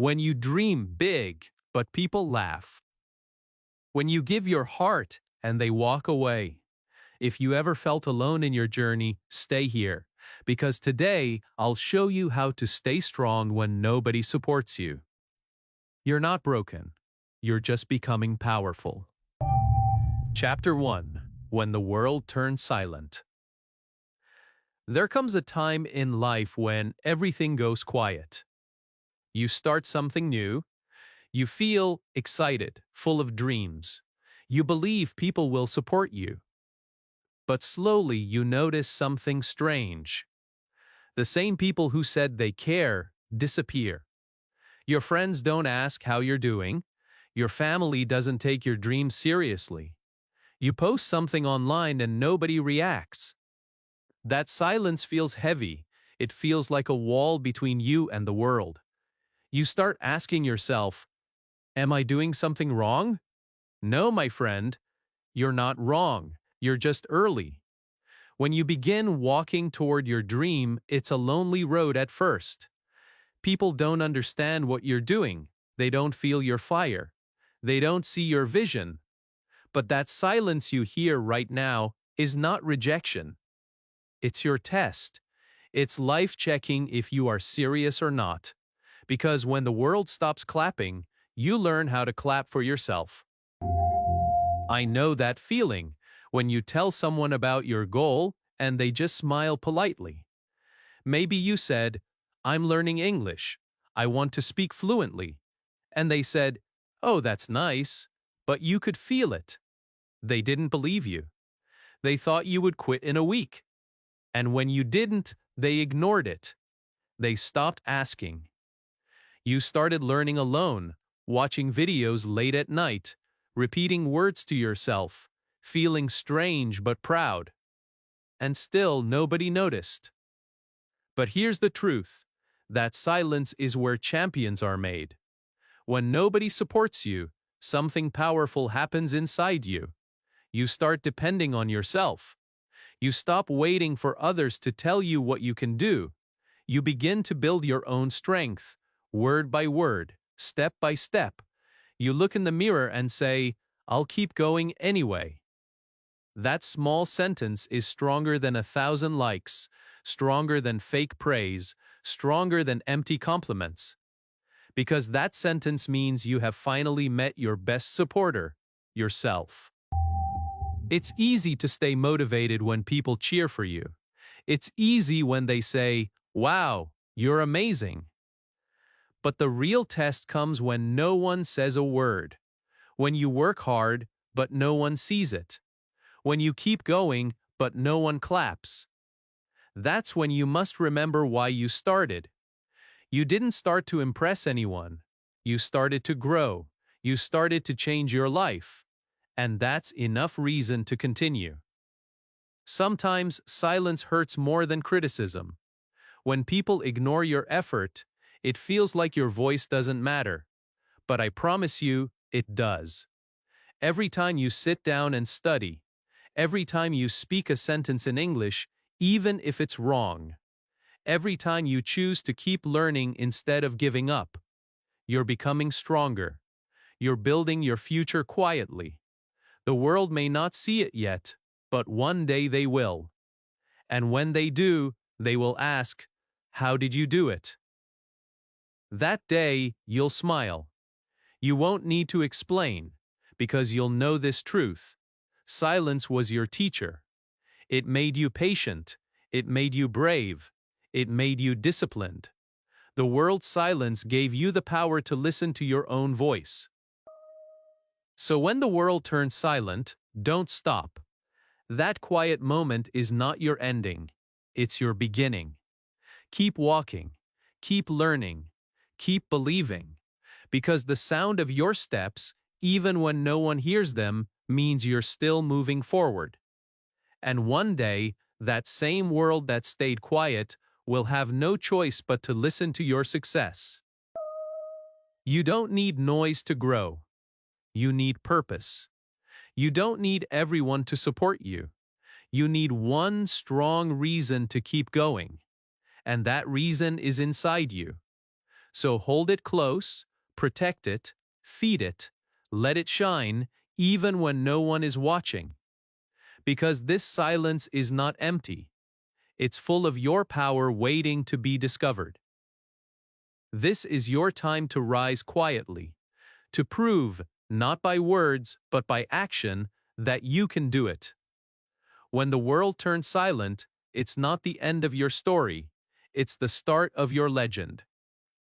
When you dream big, but people laugh. When you give your heart and they walk away. If you ever felt alone in your journey, stay here. Because today, I'll show you how to stay strong when nobody supports you. You're not broken. You're just becoming powerful. Chapter 1. When the world turns silent. There comes a time in life when everything goes quiet. You start something new. You feel excited, full of dreams. You believe people will support you. But slowly you notice something strange. The same people who said they care disappear. Your friends don't ask how you're doing. Your family doesn't take your dreams seriously. You post something online and nobody reacts. That silence feels heavy. It feels like a wall between you and the world. You start asking yourself, am I doing something wrong? No, my friend, you're not wrong. You're just early. When you begin walking toward your dream, it's a lonely road at first. People don't understand what you're doing. They don't feel your fire. They don't see your vision. But that silence you hear right now is not rejection. It's your test. It's life checking if you are serious or not. Because when the world stops clapping, you learn how to clap for yourself. I know that feeling when you tell someone about your goal and they just smile politely. Maybe you said, I'm learning English. I want to speak fluently. And they said, oh, that's nice, but you could feel it. They didn't believe you. They thought you would quit in a week. And when you didn't, they ignored it. They stopped asking. You started learning alone, watching videos late at night, repeating words to yourself, feeling strange but proud. And still nobody noticed. But here's the truth. That silence is where champions are made. When nobody supports you, something powerful happens inside you. You start depending on yourself. You stop waiting for others to tell you what you can do. You begin to build your own strength, word by word, step by step. You look in the mirror and say, I'll keep going anyway. That small sentence is stronger than 1,000 likes, stronger than fake praise, stronger than empty compliments. Because that sentence means you have finally met your best supporter, yourself. It's easy to stay motivated when people cheer for you. It's easy when they say, wow, you're amazing. But the real test comes when no one says a word. When you work hard, but no one sees it. When you keep going, but no one claps. That's when you must remember why you started. You didn't start to impress anyone. You started to grow. You started to change your life. And that's enough reason to continue. Sometimes silence hurts more than criticism. When people ignore your effort, it feels like your voice doesn't matter. But I promise you, it does. Every time you sit down and study, every time you speak a sentence in English, even if it's wrong, every time you choose to keep learning instead of giving up, you're becoming stronger. You're building your future quietly. The world may not see it yet, but one day they will. And when they do, they will ask, how did you do it? That day, you'll smile. You won't need to explain, because you'll know this truth. Silence was your teacher. It made you patient. It made you brave. It made you disciplined. The world's silence gave you the power to listen to your own voice. So when the world turns silent, don't stop. That quiet moment is not your ending. It's your beginning. Keep walking. Keep learning. Keep believing. Because the sound of your steps, even when no one hears them, means you're still moving forward. And one day, that same world that stayed quiet will have no choice but to listen to your success. You don't need noise to grow. You need purpose. You don't need everyone to support you. You need one strong reason to keep going. And that reason is inside you. So hold it close, protect it, feed it, let it shine, even when no one is watching. Because this silence is not empty. It's full of your power waiting to be discovered. This is your time to rise quietly, to prove, not by words, but by action, that you can do it. When the world turns silent, it's not the end of your story, it's the start of your legend.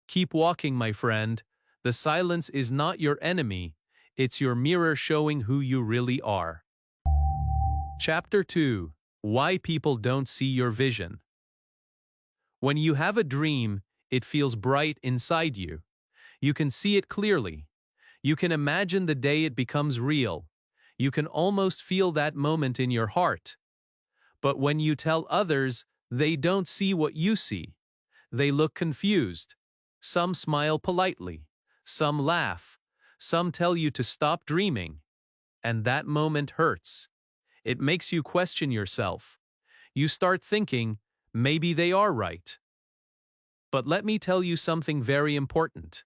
Keep walking, my friend. The silence is not your enemy, it's your mirror showing who you really are. Chapter 2: Why People Don't See Your Vision. When you have a dream, it feels bright inside you. You can see it clearly. You can imagine the day it becomes real. You can almost feel that moment in your heart. But when you tell others, they don't see what you see. They look confused. Some smile politely. Some laugh. Some tell you to stop dreaming. And that moment hurts. It makes you question yourself. You start thinking, maybe they are right. But let me tell you something very important.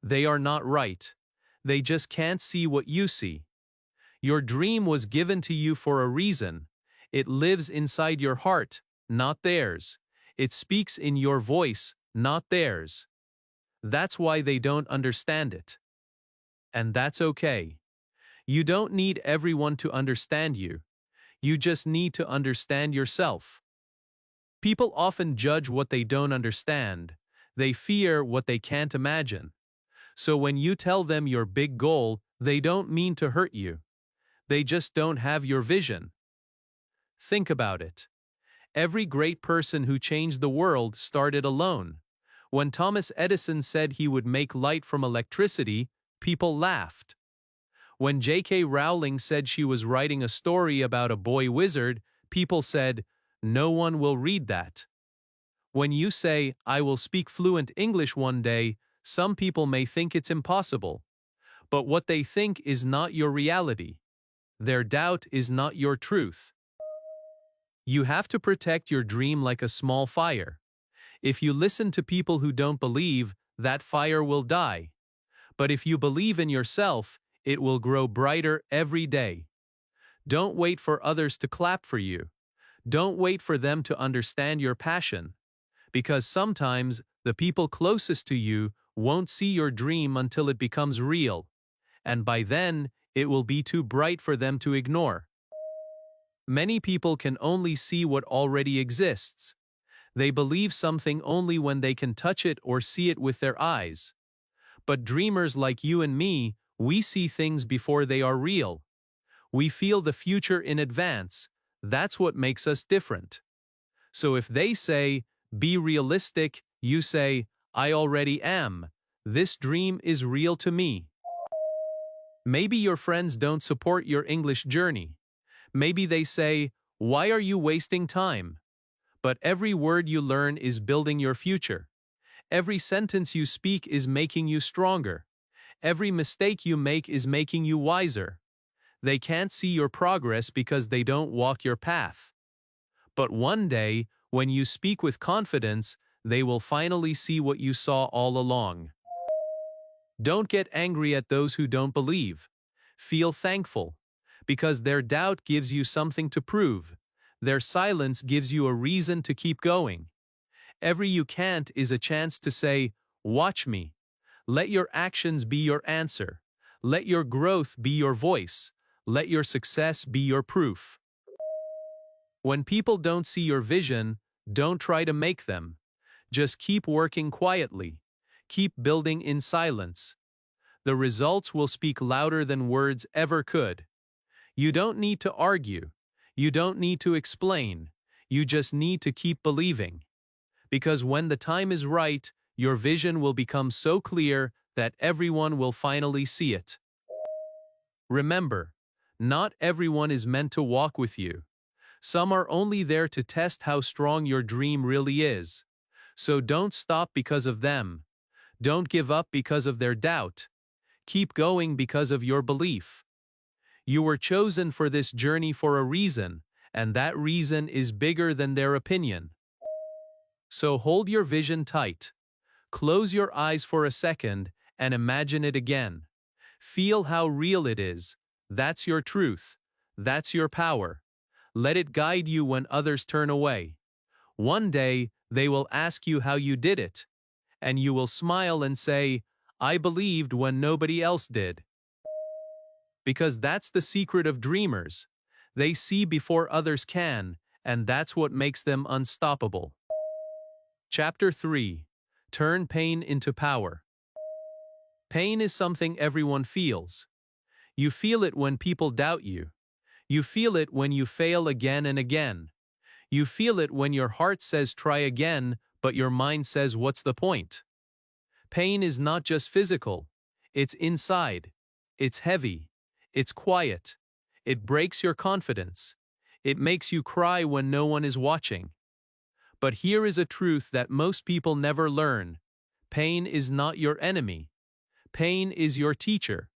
They are not right. They just can't see what you see. Your dream was given to you for a reason. It lives inside your heart, not theirs. It speaks in your voice, not theirs. That's why they don't understand it. And that's okay. You don't need everyone to understand you. You just need to understand yourself. People often judge what they don't understand. They fear what they can't imagine. So when you tell them your big goal, they don't mean to hurt you. They just don't have your vision. Think about it. Every great person who changed the world started alone. When Thomas Edison said he would make light from electricity, people laughed. When J.K. Rowling said she was writing a story about a boy wizard, people said, "No one will read that." When you say, "I will speak fluent English one day," some people may think it's impossible. But what they think is not your reality. Their doubt is not your truth. You have to protect your dream like a small fire. If you listen to people who don't believe, that fire will die. But if you believe in yourself, it will grow brighter every day. Don't wait for others to clap for you. Don't wait for them to understand your passion. Because sometimes, the people closest to you won't see your dream until it becomes real. And by then, it will be too bright for them to ignore. Many people can only see what already exists. They believe something only when they can touch it or see it with their eyes. But dreamers like you and me, we see things before they are real. We feel the future in advance. That's what makes us different. So if they say, "Be realistic," you say, "I already am. This dream is real to me." Maybe your friends don't support your English journey. Maybe they say, "Why are you wasting time?" But every word you learn is building your future. Every sentence you speak is making you stronger. Every mistake you make is making you wiser. They can't see your progress because they don't walk your path. But one day, when you speak with confidence, they will finally see what you saw all along. Don't get angry at those who don't believe. Feel thankful, because their doubt gives you something to prove. Their silence gives you a reason to keep going. Every "you can't" is a chance to say, "Watch me." Let your actions be your answer. Let your growth be your voice. Let your success be your proof. When people don't see your vision, don't try to make them. Just keep working quietly. Keep building in silence. The results will speak louder than words ever could. You don't need to argue. You don't need to explain. You just need to keep believing. Because when the time is right, your vision will become so clear that everyone will finally see it. Remember, not everyone is meant to walk with you. Some are only there to test how strong your dream really is. So don't stop because of them. Don't give up because of their doubt. Keep going because of your belief. You were chosen for this journey for a reason, and that reason is bigger than their opinion. So hold your vision tight. Close your eyes for a second and imagine it again. Feel how real it is. That's your truth. That's your power. Let it guide you when others turn away. One day, they will ask you how you did it, and you will smile and say, I believed when nobody else did. Because that's the secret of dreamers. They see before others can, and that's what makes them unstoppable. Chapter 3. Turn pain into power. Pain is something everyone feels. You feel it when people doubt you. You feel it when you fail again and again. You feel it when your heart says try again, but your mind says what's the point? Pain is not just physical. It's inside. It's heavy. It's quiet. It breaks your confidence. It makes you cry when no one is watching. But here is a truth that most people never learn. Pain is not your enemy. Pain is your teacher.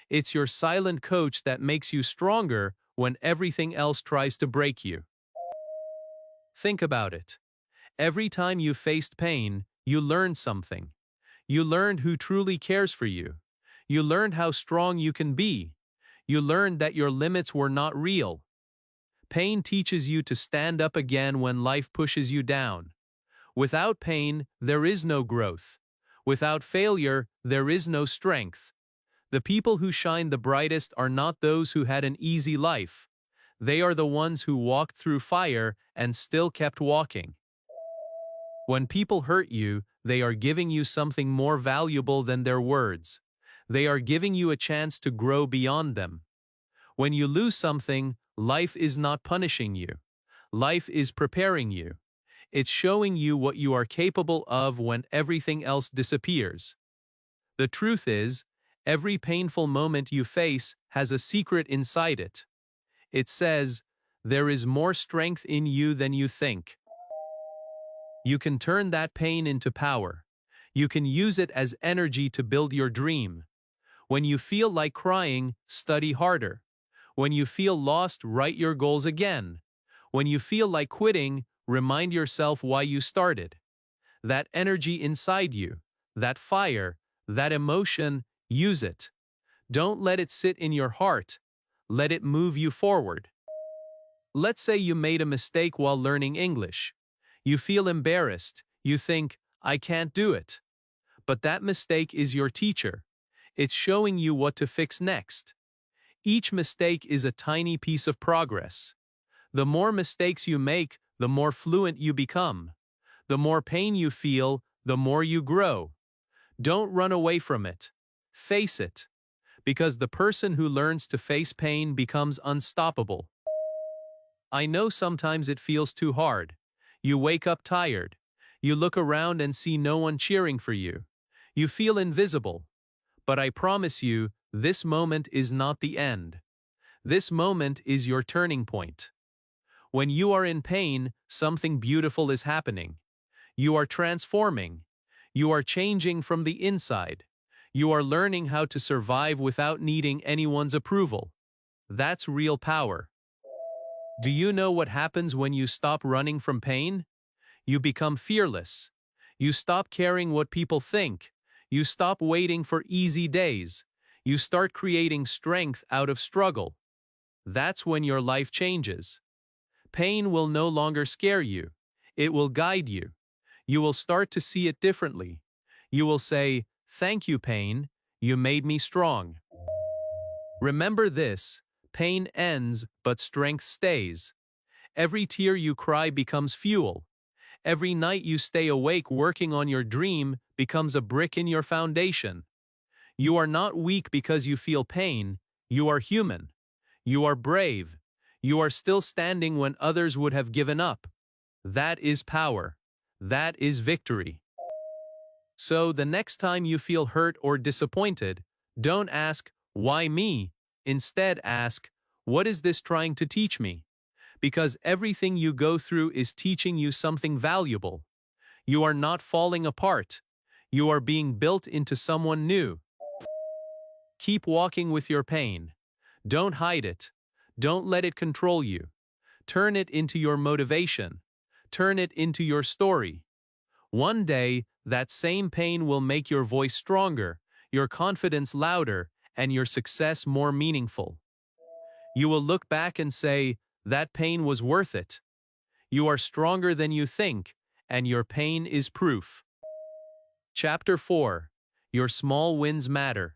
It's your silent coach that makes you stronger when everything else tries to break you. Think about it. Every time you faced pain, you learned something. You learned who truly cares for you. You learned how strong you can be. You learned that your limits were not real. Pain teaches you to stand up again when life pushes you down. Without pain, there is no growth. Without failure, there is no strength. The people who shine the brightest are not those who had an easy life. They are the ones who walked through fire and still kept walking. When people hurt you, they are giving you something more valuable than their words. They are giving you a chance to grow beyond them. When you lose something, life is not punishing you. Life is preparing you. It's showing you what you are capable of when everything else disappears. The truth is, every painful moment you face has a secret inside it. It says, there is more strength in you than you think. You can turn that pain into power. You can use it as energy to build your dream. When you feel like crying, study harder. When you feel lost, write your goals again. When you feel like quitting, remind yourself why you started. That energy inside you, that fire, that emotion, use it. Don't let it sit in your heart. Let it move you forward. Let's say you made a mistake while learning English. You feel embarrassed. You think, I can't do it. But that mistake is your teacher. It's showing you what to fix next. Each mistake is a tiny piece of progress. The more mistakes you make, the more fluent you become. The more pain you feel, the more you grow. Don't run away from it. Face it. Because the person who learns to face pain becomes unstoppable. I know sometimes it feels too hard. You wake up tired. You look around and see no one cheering for you. You feel invisible. But I promise you, this moment is not the end. This moment is your turning point. When you are in pain, something beautiful is happening. You are transforming. You are changing from the inside. You are learning how to survive without needing anyone's approval. That's real power. Do you know what happens when you stop running from pain? You become fearless. You stop caring what people think. You stop waiting for easy days. You start creating strength out of struggle. That's when your life changes. Pain will no longer scare you. It will guide you. You will start to see it differently. You will say, thank you, pain. You made me strong. Remember this, pain ends, but strength stays. Every tear you cry becomes fuel. Every night you stay awake working on your dream becomes a brick in your foundation. You are not weak because you feel pain. You are human. You are brave. You are still standing when others would have given up. That is power. That is victory. So the next time you feel hurt or disappointed, don't ask, why me? Instead ask, what is this trying to teach me? Because everything you go through is teaching you something valuable. You are not falling apart. You are being built into someone new. Keep walking with your pain. Don't hide it. Don't let it control you. Turn it into your motivation. Turn it into your story. One day, that same pain will make your voice stronger, your confidence louder, and your success more meaningful. You will look back and say, that pain was worth it. You are stronger than you think, and your pain is proof. Chapter 4. Your small wins matter.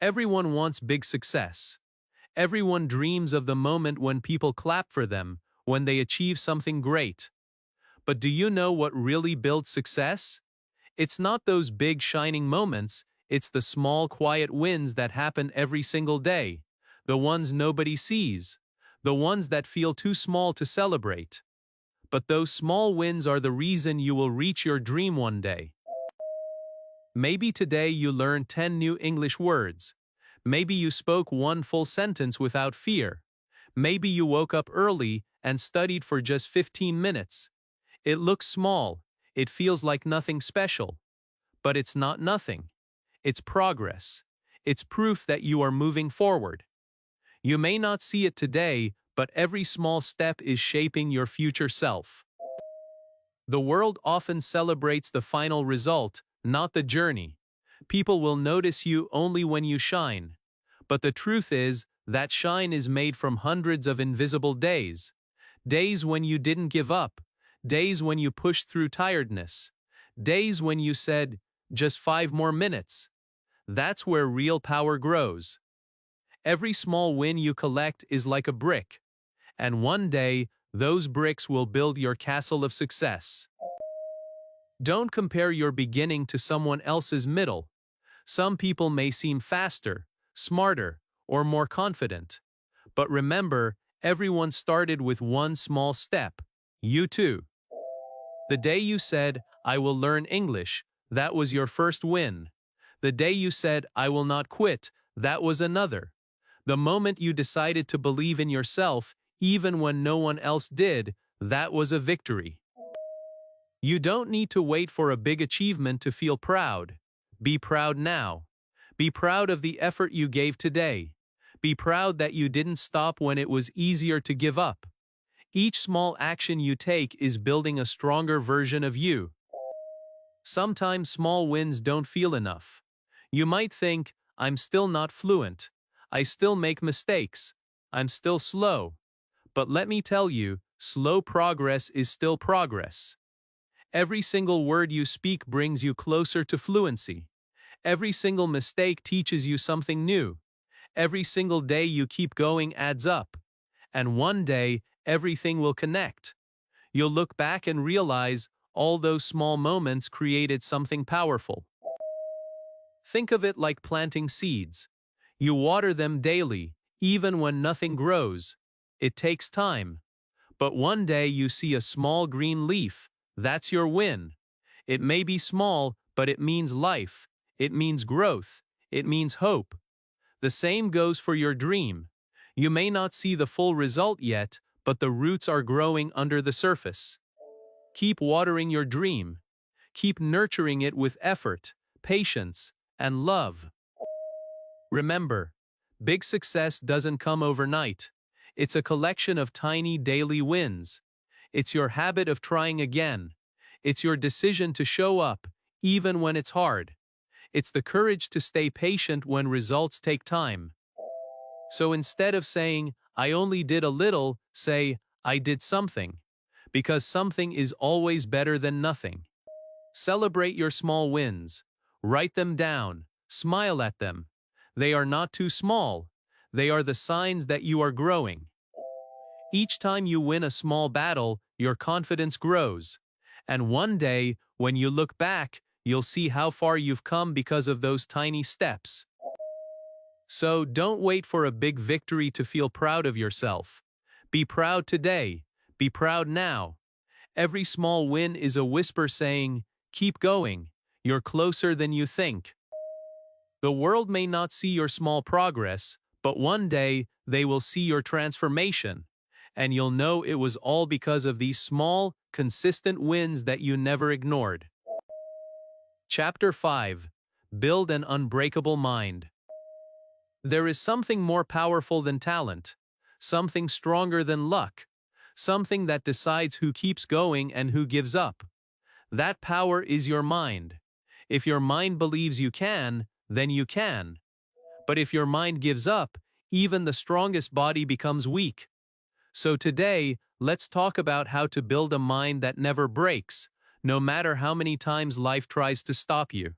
Everyone wants big success. Everyone dreams of the moment when people clap for them, when they achieve something great. But do you know what really builds success? It's not those big shining moments, it's the small quiet wins that happen every single day, the ones nobody sees, the ones that feel too small to celebrate. But those small wins are the reason you will reach your dream one day. Maybe today you learned 10 new English words. Maybe you spoke one full sentence without fear. Maybe you woke up early and studied for just 15 minutes. It looks small, it feels like nothing special. But it's not nothing. It's progress. It's proof that you are moving forward. You may not see it today, but every small step is shaping your future self. The world often celebrates the final result, not the journey. People will notice you only when you shine. But the truth is, that shine is made from hundreds of invisible days. Days when you didn't give up. Days when you pushed through tiredness. Days when you said, just 5 more minutes. That's where real power grows. Every small win you collect is like a brick. And one day, those bricks will build your castle of success. Don't compare your beginning to someone else's middle. Some people may seem faster, smarter, or more confident. But remember, everyone started with one small step. You too. The day you said, I will learn English, that was your first win. The day you said, I will not quit, that was another. The moment you decided to believe in yourself, even when no one else did, that was a victory. You don't need to wait for a big achievement to feel proud. Be proud now. Be proud of the effort you gave today. Be proud that you didn't stop when it was easier to give up. Each small action you take is building a stronger version of you. Sometimes small wins don't feel enough. You might think, I'm still not fluent. I still make mistakes. I'm still slow. But let me tell you, slow progress is still progress. Every single word you speak brings you closer to fluency. Every single mistake teaches you something new. Every single day you keep going adds up. And one day, everything will connect. You'll look back and realize all those small moments created something powerful. Think of it like planting seeds. You water them daily, even when nothing grows. It takes time. But one day you see a small green leaf. That's your win. It may be small, but it means life. It means growth. It means hope. The same goes for your dream. You may not see the full result yet, but the roots are growing under the surface. Keep watering your dream. Keep nurturing it with effort, patience, and love. Remember, big success doesn't come overnight. It's a collection of tiny daily wins. It's your habit of trying again. It's your decision to show up, even when it's hard. It's the courage to stay patient when results take time. So instead of saying, I only did a little, say, I did something. Because something is always better than nothing. Celebrate your small wins. Write them down. Smile at them. They are not too small. They are the signs that you are growing. Each time you win a small battle, your confidence grows. And one day, when you look back, you'll see how far you've come because of those tiny steps. So don't wait for a big victory to feel proud of yourself. Be proud today. Be proud now. Every small win is a whisper saying, keep going. You're closer than you think. The world may not see your small progress, but one day they will see your transformation. And you'll know it was all because of these small, consistent wins that you never ignored. Chapter 5. Build an unbreakable mind. There is something more powerful than talent, something stronger than luck, something that decides who keeps going and who gives up. That power is your mind. If your mind believes you can, then you can. But if your mind gives up, even the strongest body becomes weak. So today, let's talk about how to build a mind that never breaks, no matter how many times life tries to stop you.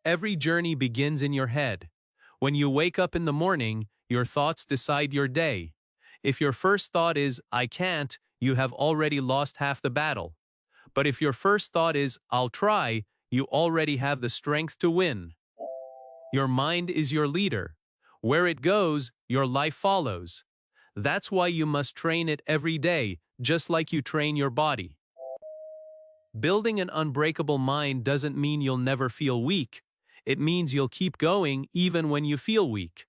Every journey begins in your head. When you wake up in the morning, your thoughts decide your day. If your first thought is, I can't, you have already lost half the battle. But if your first thought is, I'll try, you already have the strength to win. Your mind is your leader. Where it goes, your life follows. That's why you must train it every day, just like you train your body. Building an unbreakable mind doesn't mean you'll never feel weak. It means you'll keep going even when you feel weak.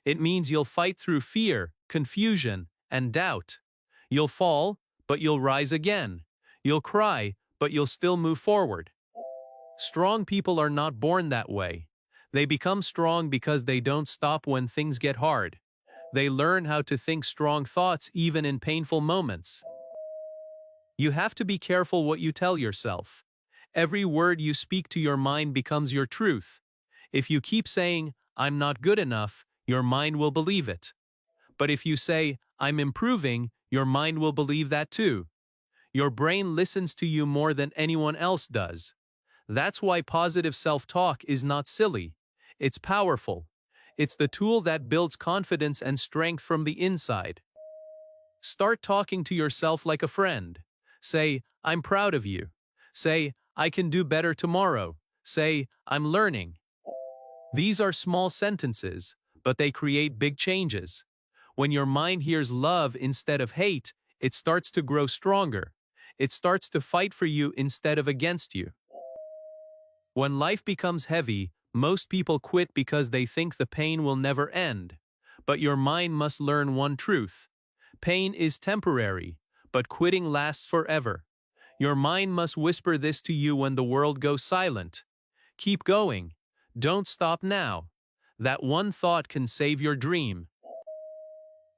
It means you'll fight through fear, confusion, and doubt. You'll fall, but you'll rise again. You'll cry, but you'll still move forward. Strong people are not born that way. They become strong because they don't stop when things get hard. They learn how to think strong thoughts even in painful moments. You have to be careful what you tell yourself. Every word you speak to your mind becomes your truth. If you keep saying, I'm not good enough, your mind will believe it. But if you say, I'm improving, your mind will believe that too. Your brain listens to you more than anyone else does. That's why positive self-talk is not silly. It's powerful. It's the tool that builds confidence and strength from the inside. Start talking to yourself like a friend. Say, I'm proud of you. Say, I can do better tomorrow. Say, I'm learning. These are small sentences, but they create big changes. When your mind hears love instead of hate, it starts to grow stronger. It starts to fight for you instead of against you. When life becomes heavy, most people quit because they think the pain will never end. But your mind must learn one truth. Pain is temporary, but quitting lasts forever. Your mind must whisper this to you when the world goes silent. Keep going. Don't stop now. That one thought can save your dream.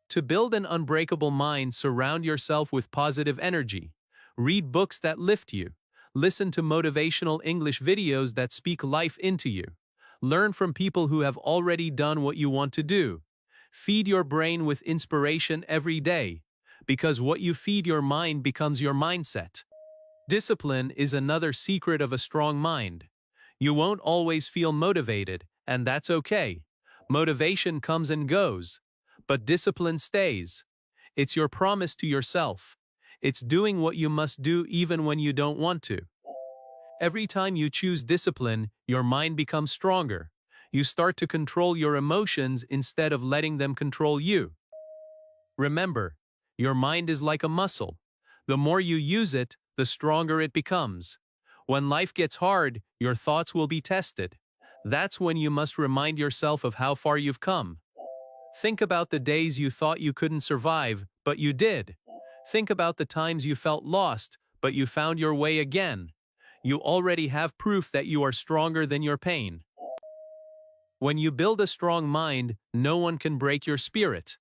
To build an unbreakable mind, surround yourself with positive energy. Read books that lift you. Listen to motivational English videos that speak life into you. Learn from people who have already done what you want to do. Feed your brain with inspiration every day, because what you feed your mind becomes your mindset. Discipline is another secret of a strong mind. You won't always feel motivated, and that's okay. Motivation comes and goes, but discipline stays. It's your promise to yourself. It's doing what you must do even when you don't want to. Every time you choose discipline, your mind becomes stronger. You start to control your emotions instead of letting them control you. Remember, your mind is like a muscle. The more you use it, the stronger it becomes. When life gets hard, your thoughts will be tested. That's when you must remind yourself of how far you've come. Think about the days you thought you couldn't survive, but you did. Think about the times you felt lost, but you found your way again. You already have proof that you are stronger than your pain. When you build a strong mind, no one can break your spirit.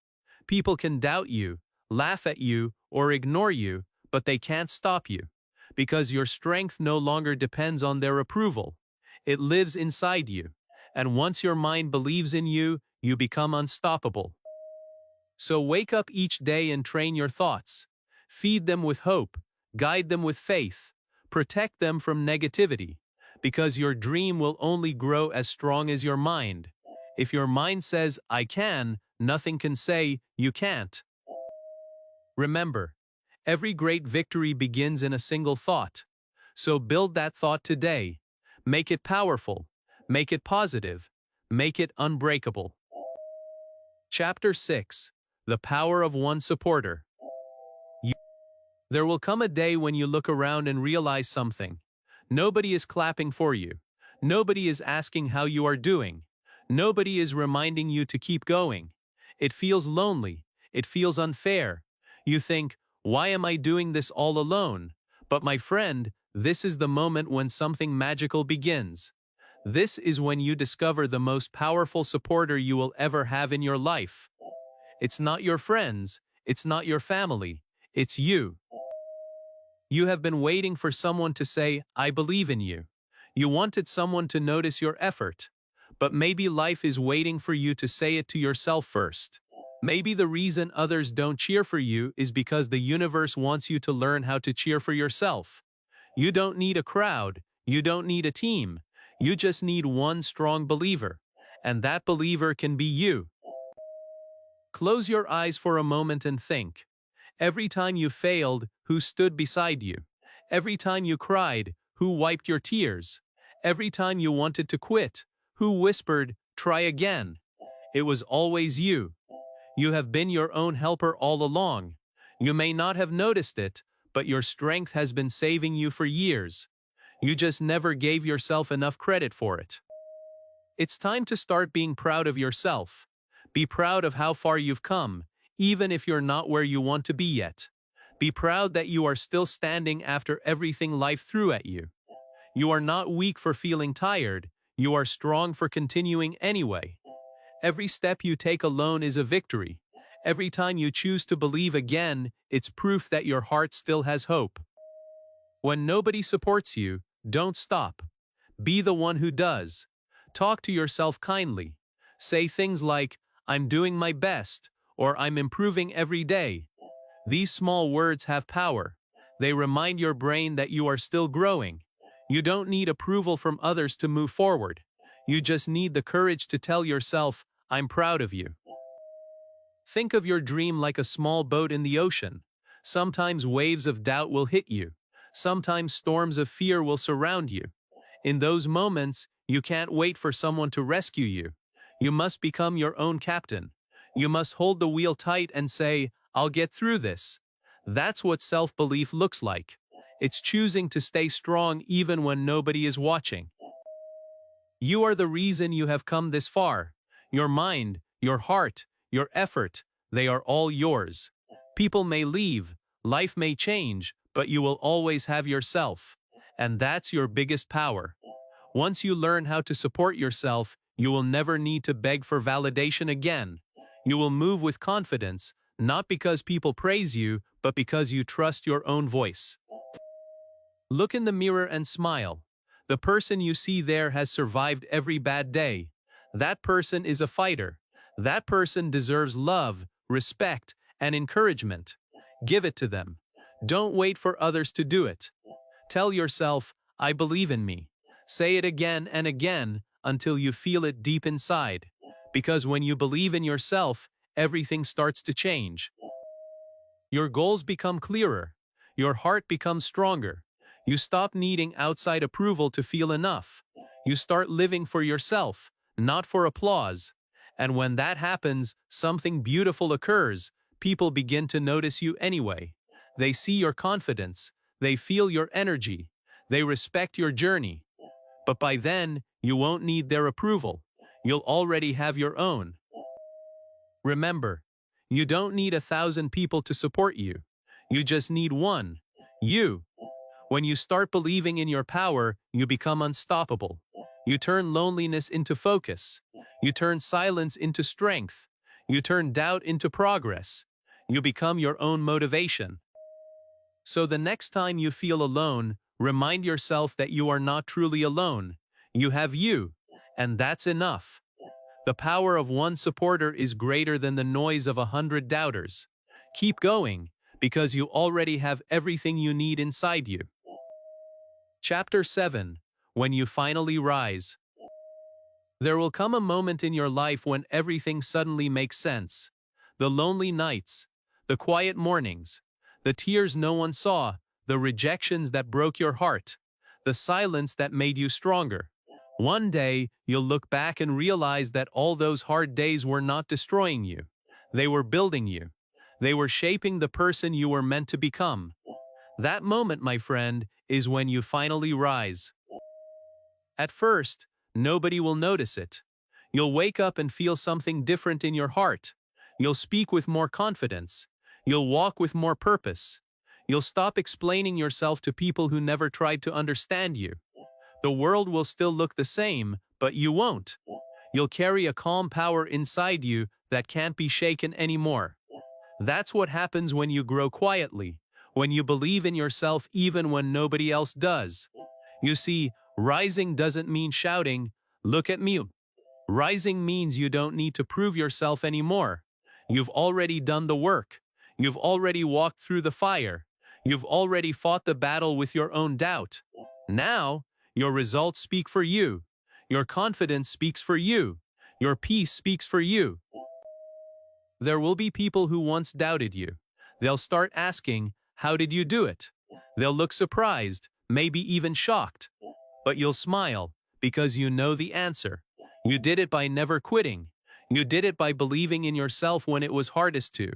People can doubt you, laugh at you, or ignore you, but they can't stop you. Because your strength no longer depends on their approval. It lives inside you. And once your mind believes in you, you become unstoppable. So wake up each day and train your thoughts. Feed them with hope. Guide them with faith. Protect them from negativity. Because your dream will only grow as strong as your mind. If your mind says, I can, nothing can say, you can't. Remember, every great victory begins in a single thought. So build that thought today. Make it powerful. Make it positive. Make it unbreakable. Chapter 6. The Power of One Supporter. There will come a day when you look around and realize something. Nobody is clapping for you. Nobody is asking how you are doing. Nobody is reminding you to keep going. It feels lonely. It feels unfair. You think, why am I doing this all alone? But my friend, this is the moment when something magical begins. This is when you discover the most powerful supporter you will ever have in your life. It's not your friends. It's not your family. It's you. You have been waiting for someone to say, I believe in you. You wanted someone to notice your effort. But maybe life is waiting for you to say it to yourself first. Maybe the reason others don't cheer for you is because the universe wants you to learn how to cheer for yourself. You don't need a crowd. You don't need a team. You just need one strong believer. And that believer can be you. Close your eyes for a moment and think. Every time you failed, who stood beside you? Every time you cried, who wiped your tears? Every time you wanted to quit, who whispered, try again? It was always you. You have been your own helper all along. You may not have noticed it, but your strength has been saving you for years. You just never gave yourself enough credit for it. It's time to start being proud of yourself. Be proud of how far you've come, even if you're not where you want to be yet. Be proud that you are still standing after everything life threw at you. You are not weak for feeling tired. You are strong for continuing anyway. Every step you take alone is a victory. Every time you choose to believe again, it's proof that your heart still has hope. When nobody supports you, don't stop. Be the one who does. Talk to yourself kindly. Say things like, I'm doing my best, or I'm improving every day. These small words have power. They remind your brain that you are still growing. You don't need approval from others to move forward. You just need the courage to tell yourself, I'm proud of you. Think of your dream like a small boat in the ocean. Sometimes waves of doubt will hit you. Sometimes storms of fear will surround you. In those moments, you can't wait for someone to rescue you. You must become your own captain. You must hold the wheel tight and say, I'll get through this. That's what self-belief looks like. It's choosing to stay strong even when nobody is watching. You are the reason you have come this far. Your mind, your heart, your effort, they are all yours. People may leave, life may change, but you will always have yourself. And that's your biggest power. Once you learn how to support yourself, you will never need to beg for validation again. You will move with confidence, not because people praise you, but because you trust your own voice. Look in the mirror and smile. The person you see there has survived every bad day. That person is a fighter. That person deserves love, respect, and encouragement. Give it to them. Don't wait for others to do it. Tell yourself, I believe in me. Say it again and again until you feel it deep inside. Because when you believe in yourself, everything starts to change. Your goals become clearer. Your heart becomes stronger. You stop needing outside approval to feel enough. You start living for yourself, not for applause. And when that happens, something beautiful occurs. People begin to notice you anyway. They see your confidence. They feel your energy. They respect your journey. But by then, you won't need their approval. You'll already have your own. Remember, you don't need 1,000 people to support you. You just need one. You. When you start believing in your power, you become unstoppable. You turn loneliness into focus. You turn silence into strength. You turn doubt into progress. You become your own motivation. So the next time you feel alone, remind yourself that you are not truly alone. You have you, and that's enough. The power of one supporter is greater than the noise of 100 doubters. Keep going, because you already have everything you need inside you. Chapter 7. When you finally rise. There will come a moment in your life when everything suddenly makes sense. The lonely nights, the quiet mornings, the tears no one saw, the rejections that broke your heart, the silence that made you stronger. One day, you'll look back and realize that all those hard days were not destroying you. They were building you. They were shaping the person you were meant to become. That moment, my friend, is when you finally rise. At first, nobody will notice it. You'll wake up and feel something different in your heart. You'll speak with more confidence. You'll walk with more purpose. You'll stop explaining yourself to people who never tried to understand you. The world will still look the same, but you won't. You'll carry a calm power inside you that can't be shaken anymore. That's what happens when you grow quietly, When you believe in yourself even when nobody else does. You see, rising doesn't mean shouting, "Look at me." Rising means you don't need to prove yourself anymore. You've already done the work. You've already walked through the fire. You've already fought the battle with your own doubt. Now, your results speak for you. Your confidence speaks for you. Your peace speaks for you. There will be people who once doubted you. They'll start asking, "How did you do it?" They'll look surprised, maybe even shocked. But you'll smile because you know the answer. You did it by never quitting. You did it by believing in yourself when it was hardest to.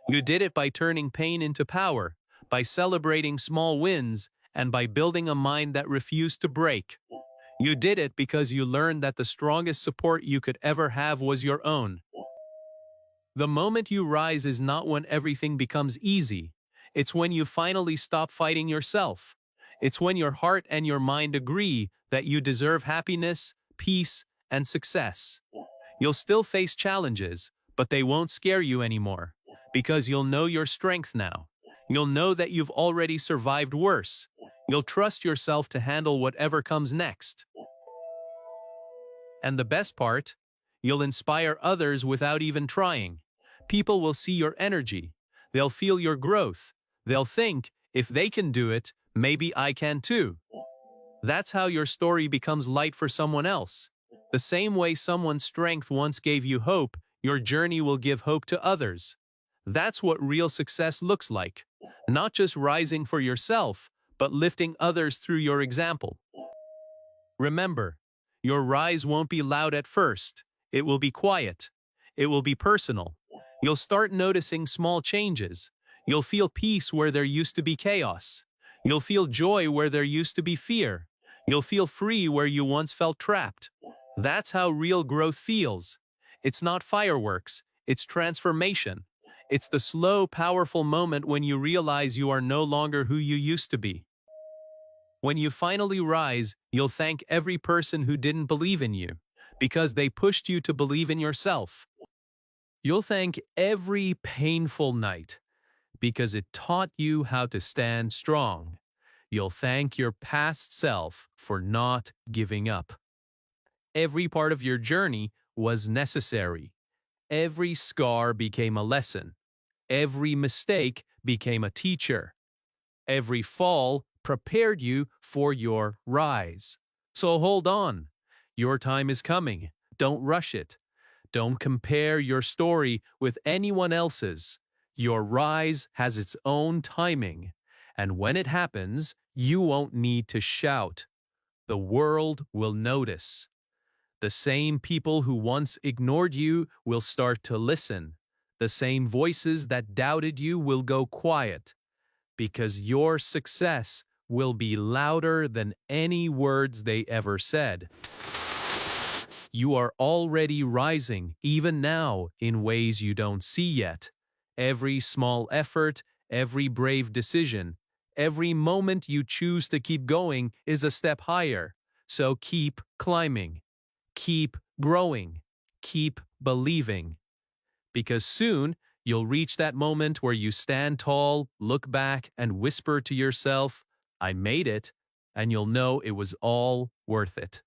You did it by turning pain into power, by celebrating small wins, and by building a mind that refused to break. You did it because you learned that the strongest support you could ever have was your own. The moment you rise is not when everything becomes easy. It's when you finally stop fighting yourself. It's when your heart and your mind agree that you deserve happiness, peace, and success. You'll still face challenges, but they won't scare you anymore, because you'll know your strength now. You'll know that you've already survived worse. You'll trust yourself to handle whatever comes next. And the best part, you'll inspire others without even trying. People will see your energy. They'll feel your growth. They'll think, if they can do it, maybe I can too. That's how your story becomes light for someone else. The same way someone's strength once gave you hope, your journey will give hope to others. That's what real success looks like. Not just rising for yourself, but lifting others through your example. Remember, your rise won't be loud at first. It will be quiet. It will be personal. You'll start noticing small changes. You'll feel peace where there used to be chaos. You'll feel joy where there used to be fear. You'll feel free where you once felt trapped. That's how real growth feels. It's not fireworks. It's transformation. It's the slow, powerful moment when you realize you are no longer who you used to be. When you finally rise, you'll thank every person who didn't believe in you, because they pushed you to believe in yourself. You'll thank every painful night, because it taught you how to stand strong. You'll thank your past self for not giving up. Every part of your journey was necessary. Every scar became a lesson. Every mistake became a teacher. Every fall prepared you for your rise. So hold on. Your time is coming. Don't rush it. Don't compare your story with anyone else's. Your rise has its own timing. And when it happens, you won't need to shout. The world will notice. The same people who once ignored you will start to listen. The same voices that doubted you will go quiet. Because your success will be louder than any words they ever said. You are already rising, even now, in ways you don't see yet. Every small effort, every brave decision, every moment you choose to keep going is a step higher. So keep climbing, keep growing, keep believing. Because soon, you'll reach that moment where you stand tall, look back, and whisper to yourself, "I made it," and you'll know it was all worth it.